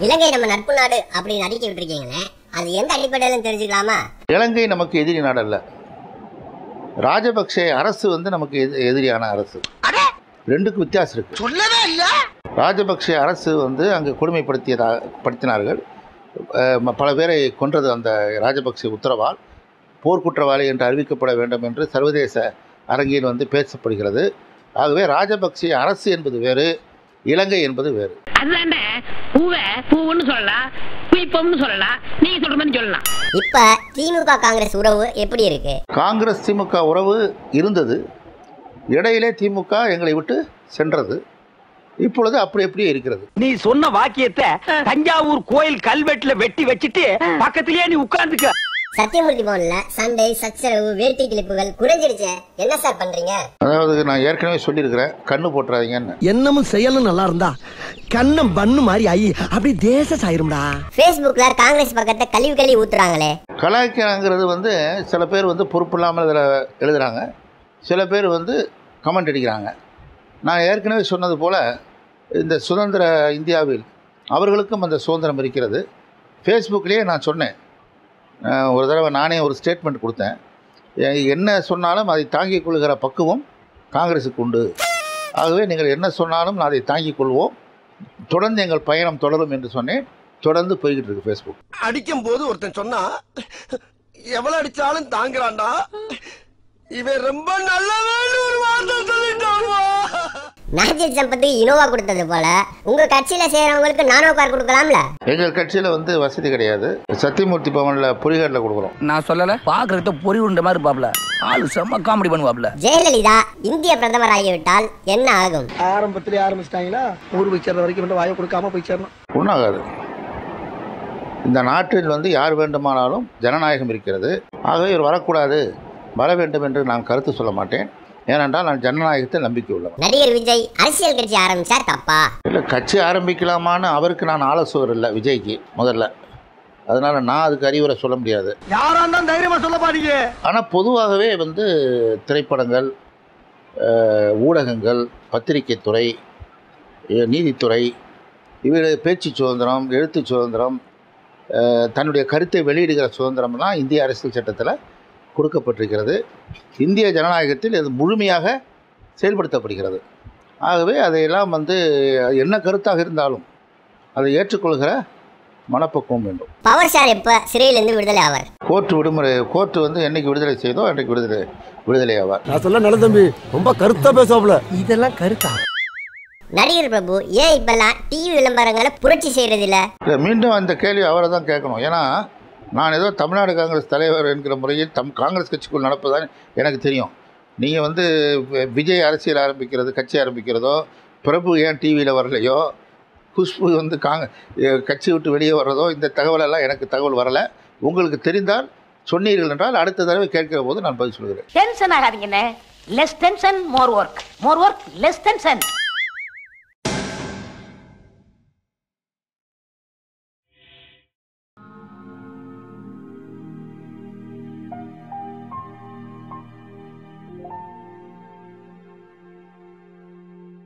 இலங்கை நம்ம நட்பு நாடு அப்படி நடிக்க விட்டுருக்கீங்களே, அது எந்த அடிப்படையில தெரிஞ்சுக்கலாமா? இலங்கை நமக்கு எதிரி நாடு அல்ல. ராஜபக்சே அரசு நமக்கு எதிரியான அரசு. ரெண்டுக்கும் வித்தியாசம் இருக்கு. சொல்லவே இல்ல. ராஜபக்சே அரசு அங்கு கொடுமைப்படுத்தினார்கள். பல பேரை கொன்றது அந்த ராஜபக்சே உத்தரவால். போர்க்குற்றவாளி என்று அறிவிக்கப்பட வேண்டும் என்று சர்வதேச அரங்கில் பேசப்படுகிறது. ஆகவே ராஜபக்சே அரசு என்பது வேறு, இலங்கை என்பது வேறு. இப்ப திமுக காங்கிரஸ் உறவு எப்படி இருக்கு? காங்கிரஸ் திமுக உறவு இருந்தது. இடையிலே திமுக எங்களை விட்டு சென்றது. இப்பொழுது அப்படி எப்படியே இருக்கிறது. நீ சொன்ன வாக்கியத்தை தஞ்சாவூர் கோயில் கல்வெட்டுல வெட்டி வச்சிட்டு பக்கத்திலேயே நீ உட்கார்ந்துக்க. சத்தியமூர்த்தி பவன்ல சண்டை, சச்சரவு, வேட்டி கிளிப்புகள் குறைஞ்சிடுச்சு. என்ன சார் பண்றீங்க? அதாவது நான் ஏற்கனவே சொல்லியிருக்கிறேன், கண்ணு போட்டுறாதீங்கன்னு. என்னமும் செயலும் நல்லா இருந்தா கண்ணம் பண்ணு மாதிரி ஆயி அப்படி தேச சாயிரும்டா. Facebookல காங்கிரஸ் பக்கத்தை கழுவி ஊத்துறாங்களே. கலாய்க்கிறாங்கிறது சில பேர் பொறுப்பு இல்லாமல் இதில் எழுதுறாங்க, சில பேர் கமெண்ட் அடிக்கிறாங்க. நான் ஏற்கனவே சொன்னது போல் இந்த சுதந்திர இந்தியாவில் அவர்களுக்கும் அந்த சுதந்திரம் இருக்கிறது. ஃபேஸ்புக்லேயே நான் சொன்னேன், ஒரு தடவை நானே ஒரு ஸ்டேட்மெண்ட் கொடுத்தேன். என்ன சொன்னாலும் அதை தாங்கிக் கொள்கிற பக்குவம் காங்கிரஸுக்கு உண்டு. ஆகவே நீங்கள் என்ன சொன்னாலும் அதை தாங்கிக் கொள்வோம், தொடர்ந்து எங்கள் பயணம் தொடரும் என்று சொன்னேன். தொடர்ந்து போய்கிட்டு இருக்கு ஃபேஸ்புக். அடிக்கும் போது ஒருத்தன் சொன்னா எவ்வளவு அடிச்சாலும் தாங்குறான்டா, இவன் ரொம்ப நல்ல ஒரு வார்த்தை சொல்லிட்டான். நாஜில் சம்பத்துக்கு இனோவா கொடுத்தது போல உங்க கட்சியில சேரவங்களுக்கு நானோ கார் கொடுக்கலாம்ல? எங்கள் கட்சியில வசதி கிடையாது. சத்தியமூர்த்தி பவன்ல பொறிகார்ல கொடுக்குறோம். நான் சொல்லல, பாக்குறத பொறி உண்ட மாதிரி பாப்ல ஆளு செம்ம காமெடி பண்ணுவாப்ல. ஜெயலலிதா இந்திய பிரதமர் ஆகிவிட்டால் என்ன ஆகும்? ஆரம்பத்திலே ஆரம்பிச்சிட்டாங்களா, ஊர் போய் சேர்ற வரைக்கும் வாயை கொடுக்காம போய் சேரணும். ஒன்றாகாது. இந்த நாட்டில் யார் வேண்டுமானாலும் ஜனநாயகம் இருக்கிறது. ஆகவே இவர் வரக்கூடாது, வர வேண்டும் என்று நான் கருத்து சொல்ல மாட்டேன். ஏனென்றால் நான் ஜனநாயகத்தை நம்பிக்கை உள்ளவன். நடிகர் விஜய் அரசியல் கட்சி ஆரம்பிச்சா தப்பா? இல்லை, கட்சி ஆரம்பிக்கலாமான்னு அவருக்கு நான் ஆலோசகர் இல்லை, விஜய்க்கு முதல்ல. அதனால நான் அதுக்கு அறிவுரை சொல்ல முடியாது. யாராந்தான் தைரியமா சொல்ல பாருங்க. ஆனால் பொதுவாகவே திரைப்படங்கள், ஊடகங்கள், பத்திரிகை துறை, நீதித்துறை, இவர் பேச்சு சுதந்திரம், எழுத்து சுதந்திரம், தன்னுடைய கருத்தை வெளியிடுகிற சுதந்திரம்லாம் இந்திய அரசியல் சட்டத்தில் கொடுக்கப்பட்டிருக்கிறது. இந்திய ஜனநாயகத்தில் இது முழுமையாக செயல்படுத்தப்படுகிறது. ஆகவே அதையெல்லாம் என்ன கருத்தாக இருந்தாலும் அதை ஏற்றுக்கொள்கிற மனப்பக்குவம் வேண்டும். பவர் ஸ்டார் எப்ப சிறையிலிருந்து விடுதலை ஆவார்? கோர்ட்டு விடுமுறை, கோர்ட்டு என்னைக்கு விடுதலை செய்தோ அன்றைக்கு விடுதலை ஆவார். நான் சொல்ல நல்ல தம்பி, ரொம்ப கருத்தா பேசுவாப்ல. இதெல்லாம் கருத்தா? நடிகர் பிரபு ஏன் இப்பெல்லாம் டிவி விளம்பரங்களை புரட்சி செய்யறதில்ல? மீண்டும் அந்த கேள்வி அவரை தான் கேட்கணும். ஏன்னா நான் ஏதோ தமிழ்நாடு காங்கிரஸ் தலைவர் என்கிற முறையில் காங்கிரஸ் கட்சிக்குள் நடப்பதான் எனக்கு தெரியும். நீங்கள் விஜய் அரசியல் ஆரம்பிக்கிறது, கட்சி ஆரம்பிக்கிறதோ, பிரபு ஏன் டிவியில் வரலையோ, குஷ்பு கட்சி விட்டு வெளியே வர்றதோ, இந்த தகவலெல்லாம் எனக்கு தகவல் வரலை. உங்களுக்கு தெரிந்தால் சொன்னீர்கள் என்றால் அடுத்த தடவை கேட்கிற போது நான் பதில் சொல்கிறேன். டென்ஷன் ஆகாதீங்கண்ணே. Less tension more work, more work less tension.